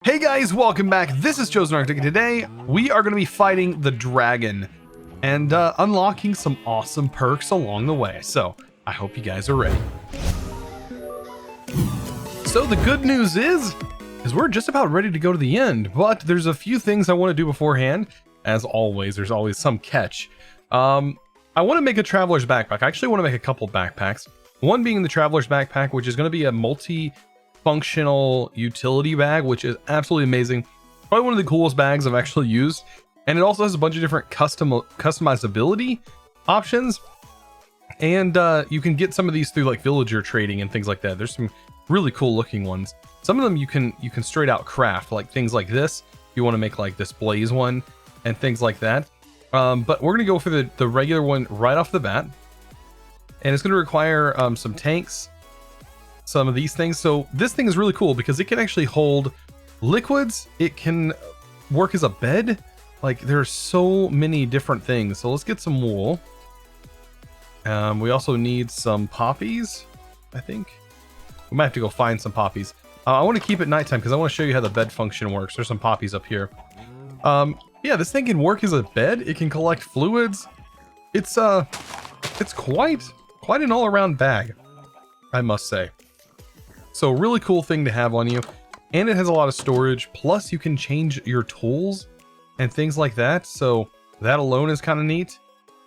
Hey guys, welcome back. This is ChosenArchitect. Today we are going to be fighting the dragon and unlocking some awesome perks along the way. So I hope you guys are ready. So the good news is we're just about ready to go to the end, but there's a few things I want to do beforehand. As always, there's always some catch. I want to make a traveler's backpack. I actually want to make a couple backpacks. One being the traveler's backpack, which is going to be a multi-functional utility bag, which is absolutely amazing. Probably one of the coolest bags I've actually used. And it also has a bunch of different customizability options. And you can get some of these through like villager trading and things like that. There's some really cool looking ones. Some of them you can straight out craft, like things like this. If you want to make like this blaze one and things like that. But we're going to go for the regular one right off the bat. And it's going to require some tanks, some of these things. So this thing is really cool because it can actually hold liquids. It can work as a bed. Like there's so many different things. So let's get some wool. We also need some poppies, I think. We might have to go find some poppies. I want to keep it nighttime because I want to show you how the bed function works. There's some poppies up here. Yeah, this thing can work as a bed. It can collect fluids. It's quite an all-around bag, I must say. So really cool thing to have on you, and it has a lot of storage. Plus you can change your tools and things like that. So that alone is kind of neat.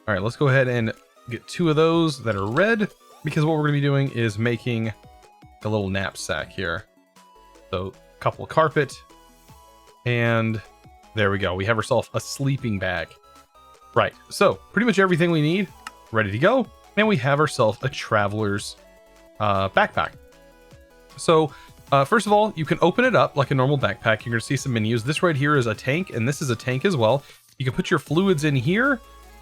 All right, let's go ahead and get 2 of those that are red, because what we're going to be doing is making a little knapsack here. So a couple of carpet, and there we go. We have ourselves a sleeping bag. Right, so pretty much everything we need ready to go, and we have ourselves a traveler's backpack. So first of all, you can open it up like a normal backpack. You're going to see some menus. This right here is a tank, and this is a tank as well. You can put your fluids in here,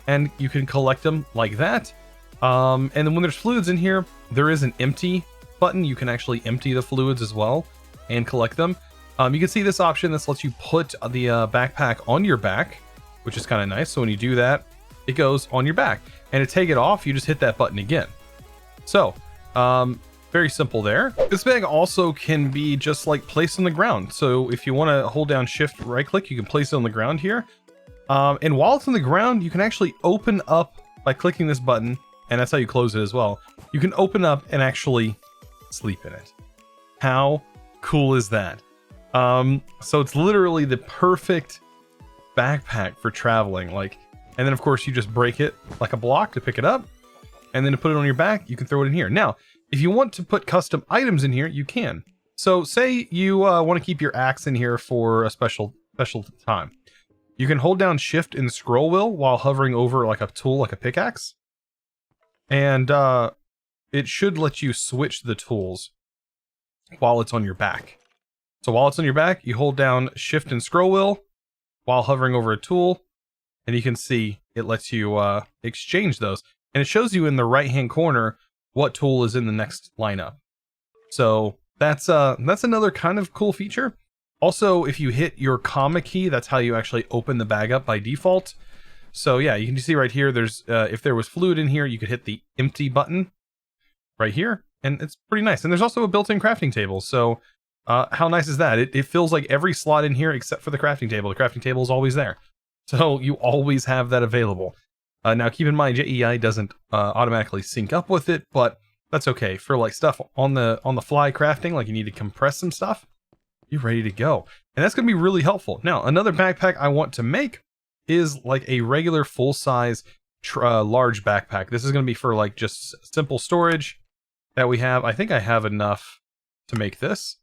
and you can collect them like that. And then when there's fluids in here, there is an empty button. You can actually empty the fluids as well and collect them. You can see this option. This lets you put the backpack on your back, which is kind of nice. So when you do that, it goes on your back. And to take it off, you just hit that button again. So very simple there. This bag also can be just like placed on the ground. So if you want to hold down shift right click, you can place it on the ground here. And while it's on the ground, you can actually open up by clicking this button, and that's how you close it as well. You can open up and actually sleep in it. How cool is that? So it's literally the perfect backpack for traveling. Like, and then of course you just break it like a block to pick it up, and then to put it on your back, you can throw it in here. Now, if you want to put custom items in here, you can. So say you want to keep your axe in here for a special time. You can hold down shift and scroll wheel while hovering over like a tool, like a pickaxe. And it should let you switch the tools while it's on your back. So while it's on your back, you hold down shift and scroll wheel while hovering over a tool, and you can see it lets you exchange those. And it shows you in the right-hand corner what tool is in the next lineup. So that's another kind of cool feature. Also, if you hit your comma key, that's how you actually open the bag up by default. So yeah, you can see right here, there's if there was fluid in here, you could hit the empty button right here, and it's pretty nice. And there's also a built-in crafting table. So how nice is that? It fills like every slot in here except for the crafting table. The crafting table is always there. So you always have that available. Now keep in mind, JEI doesn't automatically sync up with it, but that's okay. For like stuff on the fly crafting, like you need to compress some stuff, you're ready to go. And that's going to be really helpful. Now, another backpack I want to make is like a regular full-size large backpack. This is going to be for like just simple storage that we have. I think I have enough to make this.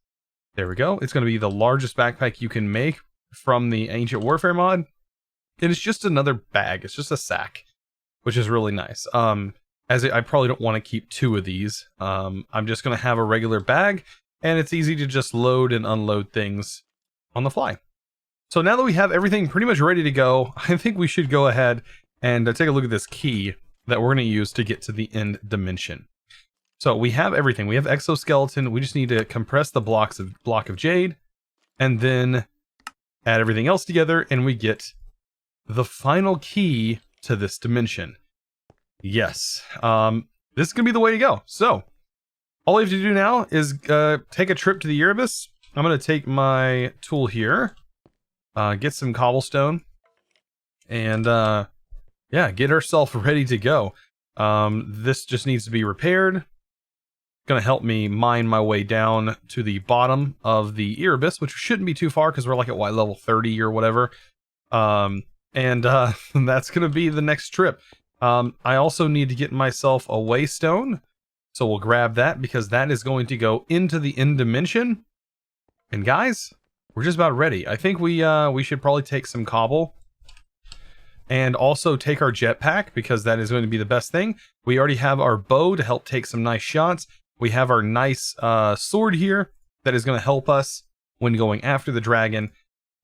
There we go. It's going to be the largest backpack you can make from the Ancient Warfare mod. And it's just another bag. It's just a sack, which is really nice. I probably don't want to keep 2 of these. I'm just going to have a regular bag, and it's easy to just load and unload things on the fly. So now that we have everything pretty much ready to go, I think we should go ahead and take a look at this key that we're going to use to get to the end dimension. So we have everything. We have exoskeleton. We just need to compress the block of jade, and then add everything else together, and we get the final key to this dimension. Yes, this is gonna be the way to go. So all we have to do now is take a trip to the Erebus, I'm going to take my tool here, get some cobblestone, and yeah, get herself ready to go. This just needs to be repaired. Going to help me mine my way down to the bottom of the Erebus, which shouldn't be too far because we're like at level 30 or whatever. And that's going to be the next trip. I also need to get myself a waystone, so we'll grab that because that is going to go into the end dimension. And guys, we're just about ready. I think we should probably take some cobble and also take our jetpack because that is going to be the best thing. We already have our bow to help take some nice shots. We have our nice sword here that is going to help us when going after the dragon.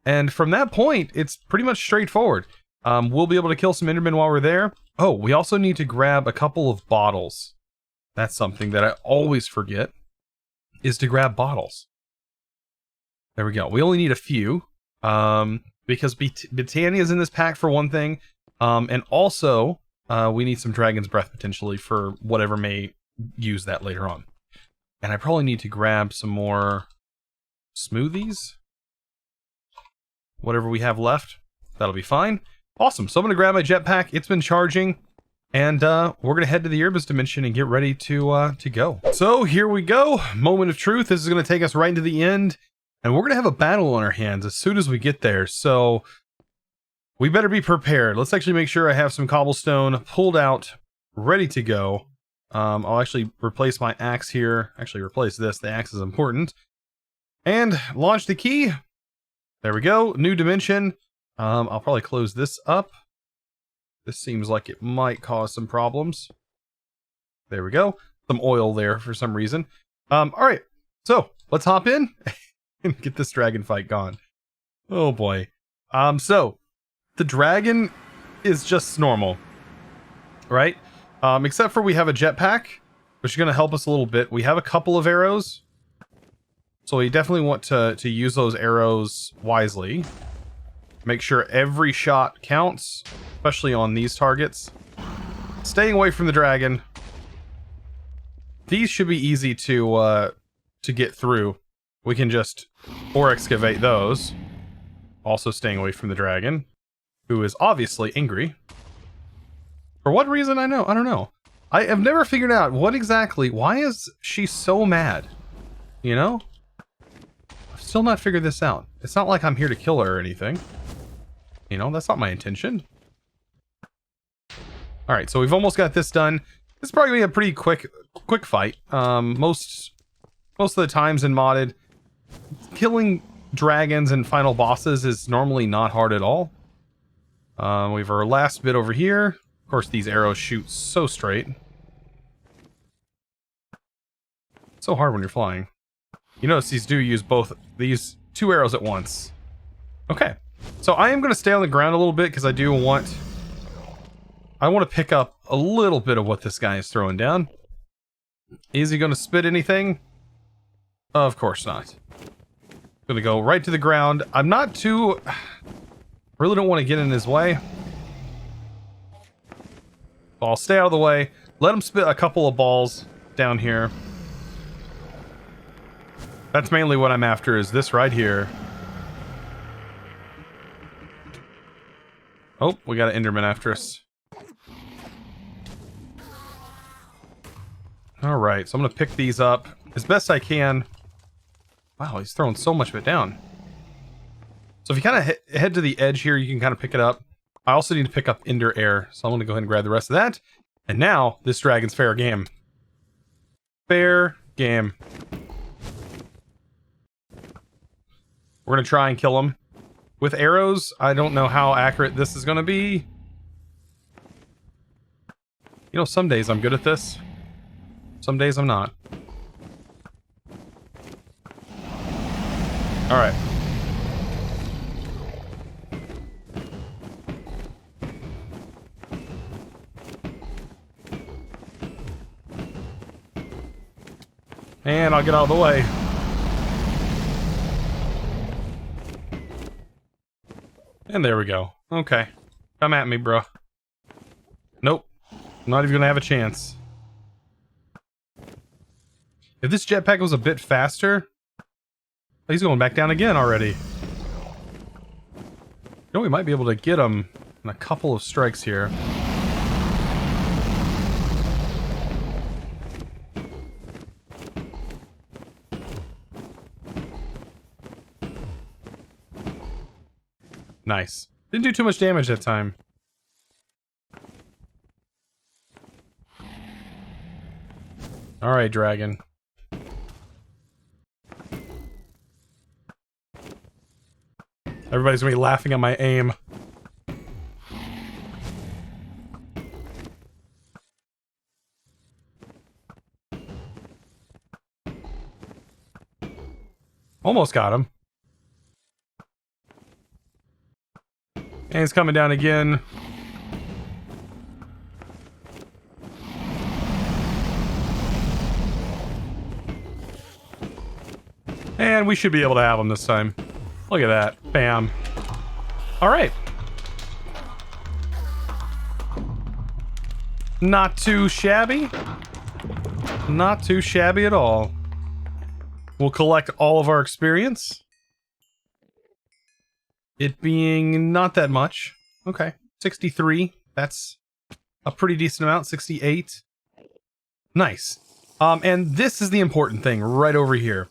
And from that point, it's pretty much straightforward. We'll be able to kill some Endermen while we're there. Oh, we also need to grab a couple of bottles. That's something that I always forget, is to grab bottles. There we go. We only need a few, because Botania is in this pack for one thing, and also we need some Dragon's Breath potentially for whatever may use that later on. And I probably need to grab some more smoothies. Whatever we have left, that'll be fine. Awesome. So I'm going to grab my jetpack. It's been charging. And we're going to head to the Erebus dimension and get ready to go. So here we go. Moment of truth. This is going to take us right into the end. And we're going to have a battle on our hands as soon as we get there. So we better be prepared. Let's actually make sure I have some cobblestone pulled out, ready to go. I'll actually replace my axe here. Actually replace this. The axe is important. And launch the key. There we go. New dimension. I'll probably close this up. This seems like it might cause some problems. There we go. Some oil there for some reason. Alright. So, let's hop in and get this dragon fight gone. Oh boy. So, the dragon is just normal. Right? Except for we have a jetpack, which is going to help us a little bit. We have a couple of arrows. So we definitely want to use those arrows wisely. Make sure every shot counts, especially on these targets. Staying away from the dragon. These should be easy to get through. We can just excavate those. Also staying away from the dragon, who is obviously angry. For what reason, I don't know. I have never figured out why is she so mad? You know? I've still not figured this out. It's not like I'm here to kill her or anything. You know, that's not my intention. Alright, so we've almost got this done. This is probably going to be a pretty quick fight. Most of the times in modded, killing dragons and final bosses is normally not hard at all. We have our last bit over here. Of course, these arrows shoot so straight. It's so hard when you're flying. You notice these do use these two arrows at once. Okay. So I am going to stay on the ground a little bit because I want to pick up a little bit of what this guy is throwing down. Is he going to spit anything? Of course not. Going to go right to the ground. I'm not too... really don't want to get in his way. So I'll stay out of the way. Let him spit a couple of balls down here. That's mainly what I'm after, is this right here. Oh, we got an Enderman after us. Alright, so I'm going to pick these up as best I can. Wow, he's throwing so much of it down. So if you kind of head to the edge here, you can kind of pick it up. I also need to pick up Ender Air, so I'm going to go ahead and grab the rest of that. And now, this dragon's fair game. Fair game. We're going to try and kill him. With arrows, I don't know how accurate this is going to be. You know, some days I'm good at this. Some days I'm not. Alright. And I'll get out of the way. And there we go. Okay. Come at me, bro. Nope. I'm not even gonna have a chance. If this jetpack was a bit faster, He's going back down again already. You know, we might be able to get him in a couple of strikes here. Nice. Didn't do too much damage that time. Alright, dragon. Everybody's gonna be laughing at my aim. Almost got him. And he's coming down again. And we should be able to have him this time. Look at that. Bam. Alright. Not too shabby. Not too shabby at all. We'll collect all of our experience. It being not that much. Okay. 63. That's a pretty decent amount. 68. Nice. And this is the important thing right over here.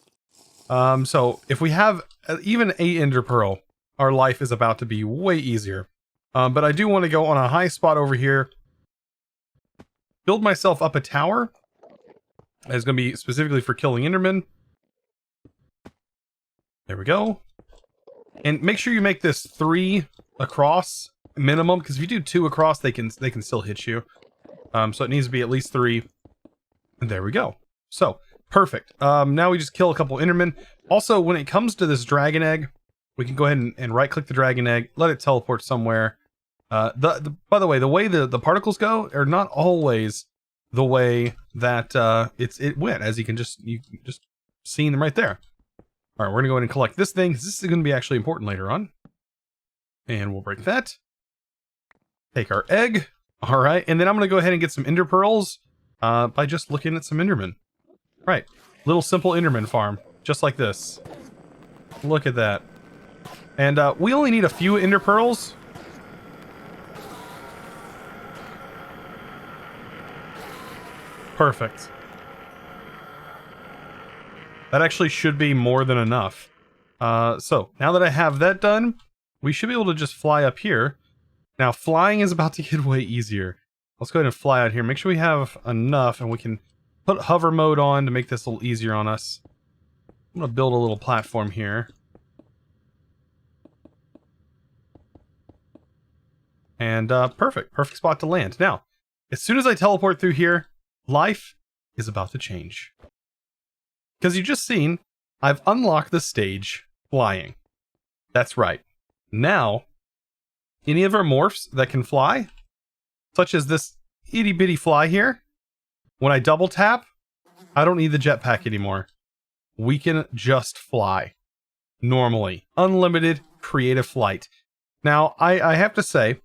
So if we have even a Ender Pearl, our life is about to be way easier. But I do want to go on a high spot over here. Build myself up a tower. It's going to be specifically for killing Endermen. There we go. And make sure you make this 3 across minimum, because if you do 2 across, they can still hit you. So it needs to be at least 3. And there we go. So perfect. Now we just kill a couple Endermen. Also, when it comes to this dragon egg, we can go ahead and right-click the dragon egg, let it teleport somewhere. By the way the particles go are not always the way that it went, as you just seeing them right there. All right, we're gonna go ahead and collect this thing, because this is gonna be actually important later on. And we'll break that. Take our egg. All right, and then I'm gonna go ahead and get some Ender Pearls by just looking at some Endermen. Right, little simple Enderman farm, just like this. Look at that. And we only need a few Ender Pearls. Perfect. That actually should be more than enough. So, now that I have that done, we should be able to just fly up here. Now, flying is about to get way easier. Let's go ahead and fly out here. Make sure we have enough, and we can put hover mode on to make this a little easier on us. I'm going to build a little platform here. And perfect. Perfect spot to land. Now, as soon as I teleport through here, life is about to change. Because you just seen, I've unlocked the stage flying. That's right. Now, any of our morphs that can fly, such as this itty bitty fly here, when I double tap, I don't need the jetpack anymore. We can just fly. Normally. Unlimited creative flight. Now, I have to say,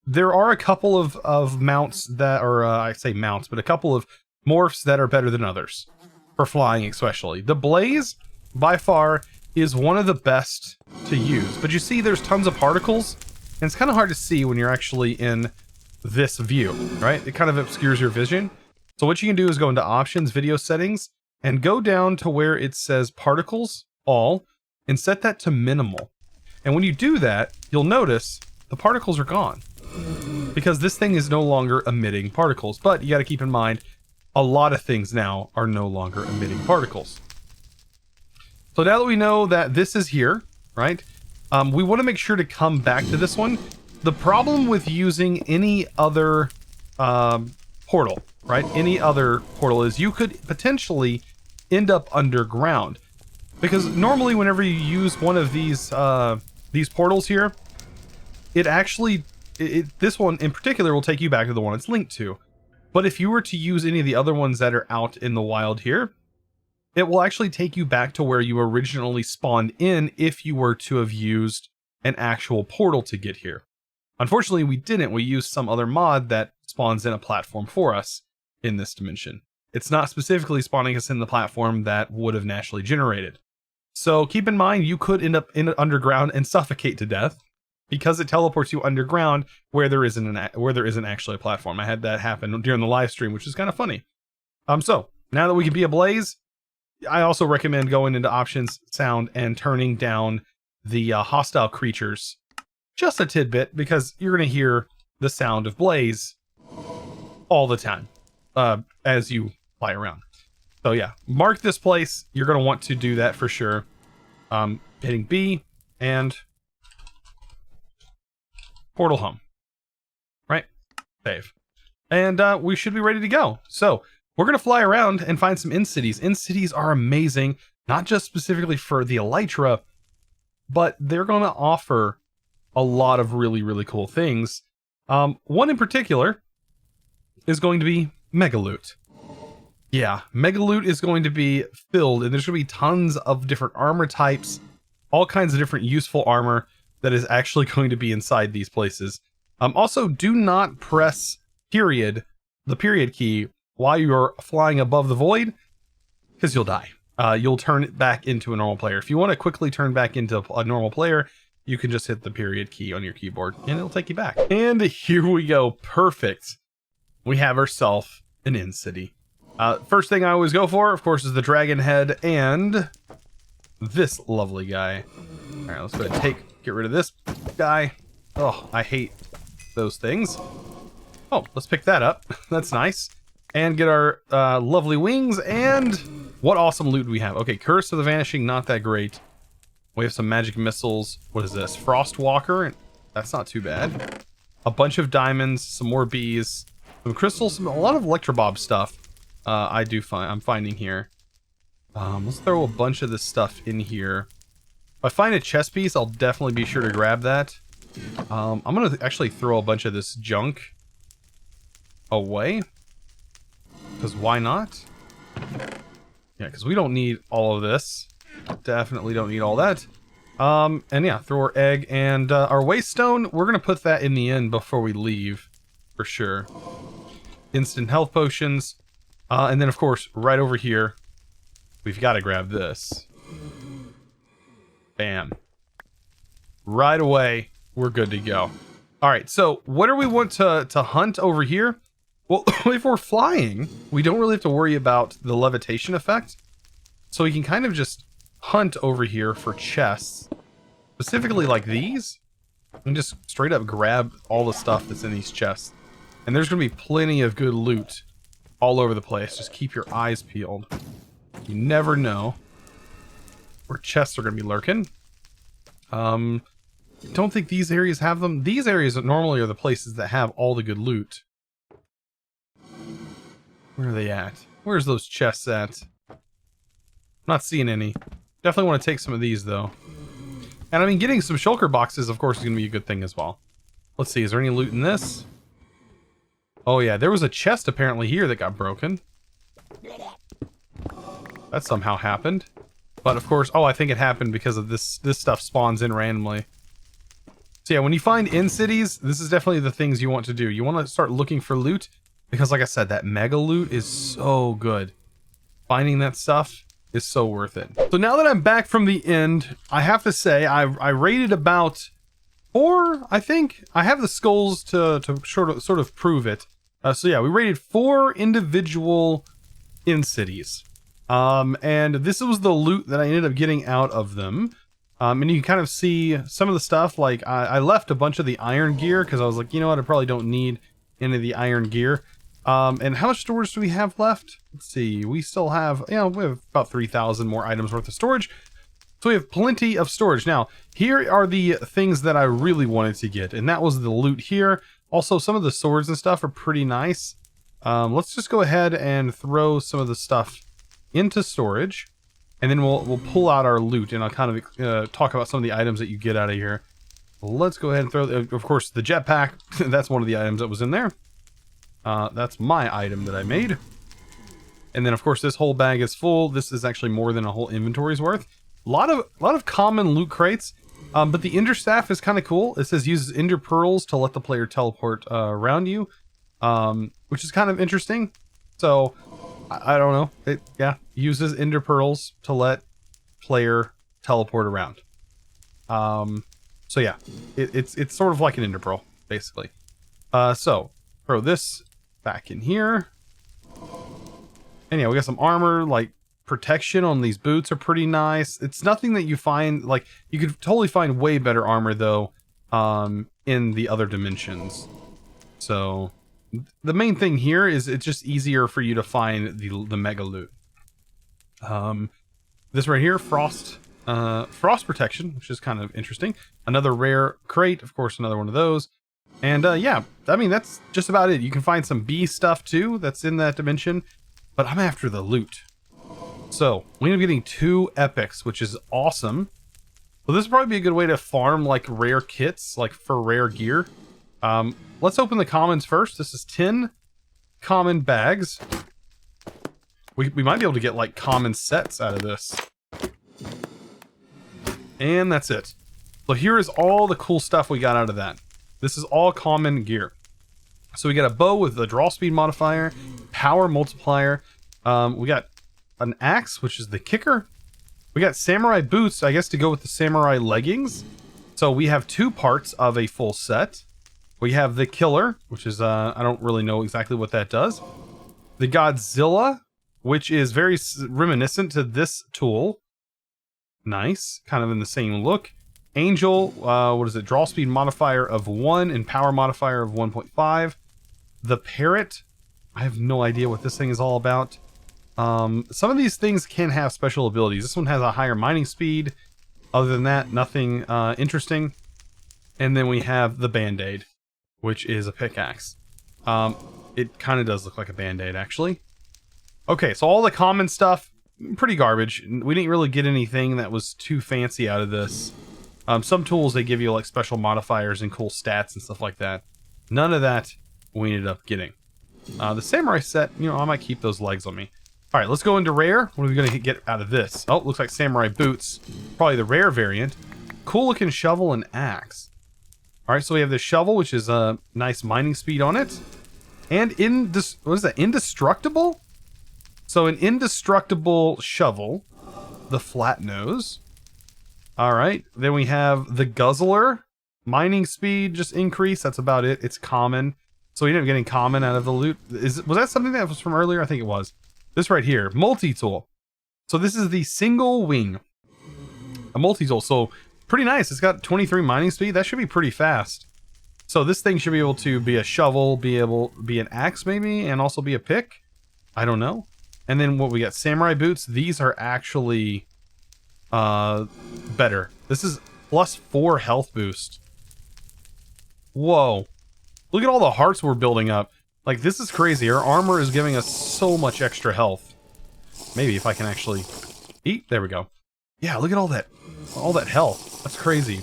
there are a couple of mounts that, or I say mounts, but a couple of morphs that are better than others. For flying especially. The Blaze, by far, is one of the best to use. But you see there's tons of particles, and it's kind of hard to see when you're actually in this view, right? It kind of obscures your vision. So what you can do is go into Options, Video Settings, and go down to where it says Particles, All, and set that to Minimal. And when you do that, you'll notice the particles are gone. Because this thing is no longer emitting particles. But you got to keep in mind, a lot of things now are no longer emitting particles. So now that we know that this is here, right? We want to make sure to come back to this one. The problem with using any other portal, right? Any other portal is you could potentially end up underground. Because normally whenever you use one of these portals here, it actually, this one in particular will take you back to the one it's linked to. But if you were to use any of the other ones that are out in the wild here, it will actually take you back to where you originally spawned in if you were to have used an actual portal to get here. Unfortunately, we didn't. We used some other mod that spawns in a platform for us in this dimension. It's not specifically spawning us in the platform that would have naturally generated. So keep in mind, you could end up in underground and suffocate to death because it teleports you underground where there isn't actually a platform. I had that happen during the live stream, which is kind of funny. So now that we can be ablaze, I also recommend going into options, sound, and turning down the hostile creatures just a tidbit, because you're going to hear the sound of blaze all the time as you fly around. So yeah, mark this place. You're going to want to do that for sure. Hitting B and portal home. Right? Save. And we should be ready to go. So we're going to fly around and find some in-cities. In-cities are amazing, not just specifically for the Elytra, but they're going to offer a lot of really, really cool things. One in particular is going to be Mega Loot. Yeah, Mega Loot is going to be filled, and there's going to be tons of different armor types, all kinds of different useful armor that is actually going to be inside these places. Also, do not press the period key, while you're flying above the void, because you'll die. You'll turn it back into a normal player. If you want to quickly turn back into a normal player, you can just hit the period key on your keyboard and it'll take you back. And here we go. Perfect. We have ourselves an in-city. First thing I always go for, of course, is the dragon head and this lovely guy. All right, let's go ahead and get rid of this guy. Oh, I hate those things. Oh, let's pick that up. That's nice. And get our lovely wings. And what awesome loot do we have? Okay, Curse of the Vanishing, not that great. We have some magic missiles. What is this? Frostwalker. That's not too bad. A bunch of diamonds, some more bees, some crystals, a lot of Electrobob stuff. I'm finding here. Let's throw a bunch of this stuff in here. If I find a chest piece, I'll definitely be sure to grab that. I'm gonna actually throw a bunch of this junk away, because why not? Yeah, because we don't need all of this. Definitely don't need all that. And yeah, throw our egg and our waste stone. We're gonna put that in the end before we leave, for sure. Instant health potions. And then, of course, right over here, we've got to grab this. Bam. Right away, we're good to go. All right, so what do we want to hunt over here? Well, if we're flying, we don't really have to worry about the levitation effect. So we can kind of just hunt over here for chests, specifically like these, and just straight up grab all the stuff that's in these chests. And there's going to be plenty of good loot all over the place. Just keep your eyes peeled. You never know where chests are going to be lurking. Don't think these areas have them. These areas normally are the places that have all the good loot. Where are they at? Where's those chests at? I'm not seeing any. Definitely want to take some of these though. And I mean, getting some shulker boxes, of course, is going to be a good thing as well. Let's see, is there any loot in this? Oh yeah, there was a chest apparently here that got broken. That somehow happened. But of course, oh, I think it happened because of this stuff spawns in randomly. So yeah, when you find in cities, this is definitely the things you want to do. You want to start looking for loot, because like I said, that mega loot is so good. Finding that stuff is so worth it. So now that I'm back from the end, I have to say I rated about 4, I think. I have the skulls to sort of prove it. So yeah, we rated 4 individual in cities. And this was the loot that I ended up getting out of them. And you can kind of see some of the stuff, like I left a bunch of the iron gear because I was like, you know what, I probably don't need any of the iron gear. And how much storage do we have left? Let's see, we still have, we have about 3,000 more items worth of storage. So we have plenty of storage. Now, here are the things that I really wanted to get, and that was the loot here. Also, some of the swords and stuff are pretty nice. Let's just go ahead and throw some of the stuff into storage, and then we'll pull out our loot, and I'll kind of talk about some of the items that you get out of here. Let's go ahead and throw, of course, the jetpack. That's one of the items that was in there. That's my item that I made. And then, of course, this whole bag is full. This is actually more than a whole inventory's worth. A lot of common loot crates. But the Inder Staff is kind of cool. It says uses Ender Pearls to let the player teleport around you, which is kind of interesting. So I don't know. It uses Ender Pearls to let player teleport around. So yeah, it's sort of like an Ender Pearl, basically. So throw this back in here. And yeah, we got some armor, like protection on these boots are pretty nice. It's nothing that you find, like, you could totally find way better armor though, in the other dimensions. So the main thing here is it's just easier for you to find the mega loot. This right here, frost protection, which is kind of interesting. Another rare crate, of course, another one of those. And yeah, I mean, that's just about it. You can find some bee stuff too that's in that dimension, but I'm after the loot. So we end up getting 2 epics, which is awesome. Well, this would probably be a good way to farm like rare kits, like for rare gear. Let's open the commons first. This is 10 common bags. We might be able to get like common sets out of this. And that's it. So here is all the cool stuff we got out of that. This is all common gear. So we got a bow with the draw speed modifier, power multiplier. We got an axe, which is the kicker. We got samurai boots, I guess, to go with the samurai leggings. So we have 2 parts of a full set. We have the killer, which is, I don't really know exactly what that does. The Godzilla, which is very reminiscent to this tool. Nice, kind of in the same look. Angel, what is it? Draw speed modifier of 1 and power modifier of 1.5. The Parrot, I have no idea what this thing is all about. Some of these things can have special abilities. This one has a higher mining speed. Other than that, nothing interesting. And then we have the Band-Aid, which is a pickaxe. It kind of does look like a Band-Aid, actually. Okay, so all the common stuff, pretty garbage. We didn't really get anything that was too fancy out of this. Some tools, they give you like special modifiers and cool stats and stuff like that. None of that we ended up getting. The samurai set, you know, I might keep those legs on me. All right, let's go into rare. What are we going to get out of this? Oh, looks like samurai boots. Probably the rare variant. Cool looking shovel and axe. All right, so we have the shovel, which is a nice mining speed on it. And what is that? Indestructible? So an indestructible shovel. The flat nose. All right, then we have the guzzler. Mining speed just increased. That's about it. It's common. So we ended up getting common out of the loot. Was that something that was from earlier? I think it was. This right here, multi-tool. So this is the single wing. A multi-tool. So pretty nice. It's got 23 mining speed. That should be pretty fast. So this thing should be able to be a shovel, be an axe maybe, and also be a pick. I don't know. And then what we got? Samurai boots. These are actually better. This is plus 4 health boost. Whoa. Look at all the hearts we're building up. Like, this is crazy. Our armor is giving us so much extra health. Maybe if I can actually eat. There we go. Yeah, look at all that health. That's crazy.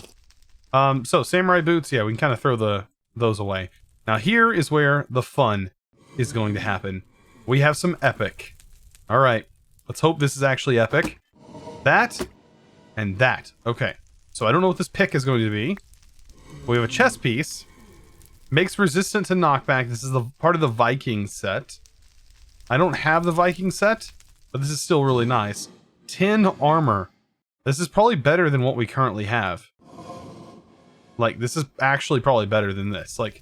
So samurai boots, yeah, we can kind of throw those away. Now here is where the fun is going to happen. We have some epic. All right, let's hope this is actually epic. That and that. Okay, so I don't know what this pick is going to be. We have a chest piece. Makes resistant to knockback. This is the part of the Viking set. I don't have the Viking set, but this is still really nice. 10 armor. This is probably better than what we currently have. Like, this is actually probably better than this. Like,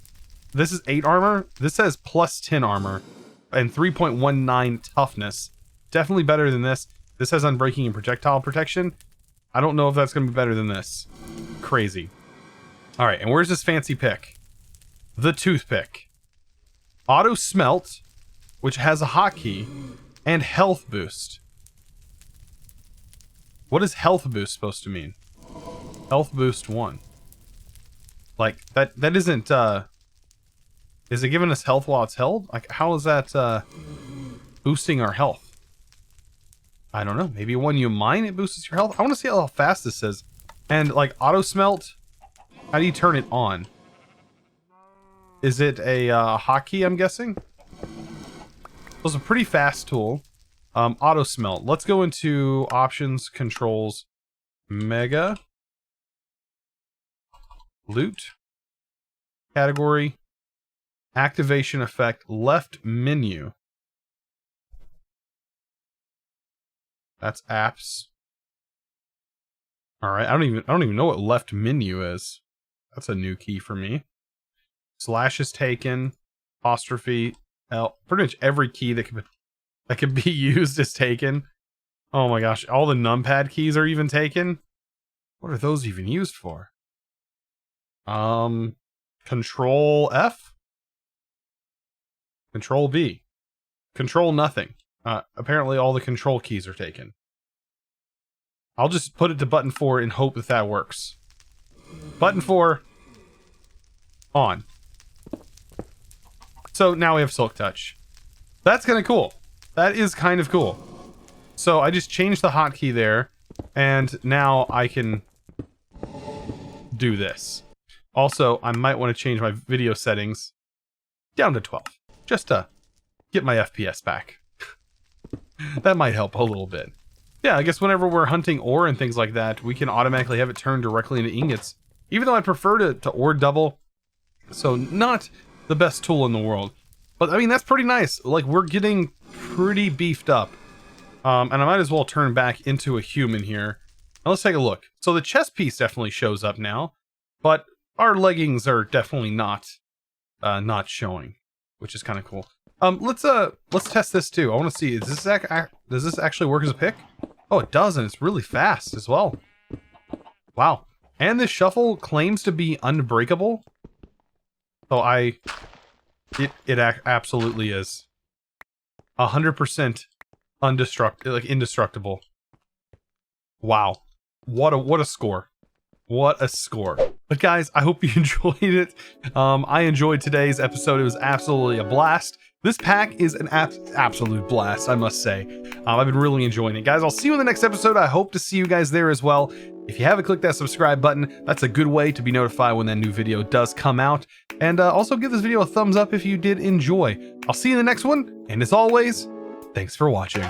this is 8 armor. This says plus 10 armor and 3.19 toughness. Definitely better than this. This has unbreaking and projectile protection. I don't know if that's going to be better than this. Crazy. All right, and where's this fancy pick? The toothpick. Auto smelt, which has a hotkey, and health boost. What is health boost supposed to mean? Health boost 1. Like, that isn't, is it giving us health while it's held? Like, how is that, boosting our health? I don't know. Maybe when you mine, it boosts your health? I want to see how fast this is. And, like, auto smelt, how do you turn it on? Is it a hotkey, I'm guessing? It's a pretty fast tool. Auto smelt. Let's go into options, controls, mega, loot, category, activation effect, left menu. That's apps. All right, I don't even know what left menu is. That's a new key for me. Slash is taken. Apostrophe L. Pretty much every key that can be used is taken. Oh my gosh, all the numpad keys are even taken. What are those even used for? Control F? Control B. Control nothing. Apparently all the control keys are taken. I'll just put it to button 4 and hope that that works. Button 4. On. So now we have Silk Touch. That's kind of cool. That is kind of cool. So I just changed the hotkey there, and now I can do this. Also, I might want to change my video settings down to 12, just to get my FPS back. That might help a little bit. Yeah, I guess whenever we're hunting ore and things like that, we can automatically have it turned directly into ingots. Even though I prefer to ore double, so not the best tool in the world. But I mean, that's pretty nice. Like, we're getting pretty beefed up. And I might as well turn back into a human here. Now let's take a look. So the chest piece definitely shows up now, but our leggings are definitely not showing, which is kind of cool. Let's test this too. I want to see, does this actually work as a pick? Oh, it does, and it's really fast as well. Wow. And this shuffle claims to be unbreakable. So it absolutely is 100% indestructible. Wow. What a score. What a score. But guys, I hope you enjoyed it. I enjoyed today's episode. It was absolutely a blast. This pack is an absolute blast, I must say. I've been really enjoying it. Guys, I'll see you in the next episode. I hope to see you guys there as well. If you haven't clicked that subscribe button, that's a good way to be notified when that new video does come out. And also give this video a thumbs up if you did enjoy. I'll see you in the next one. And as always, thanks for watching.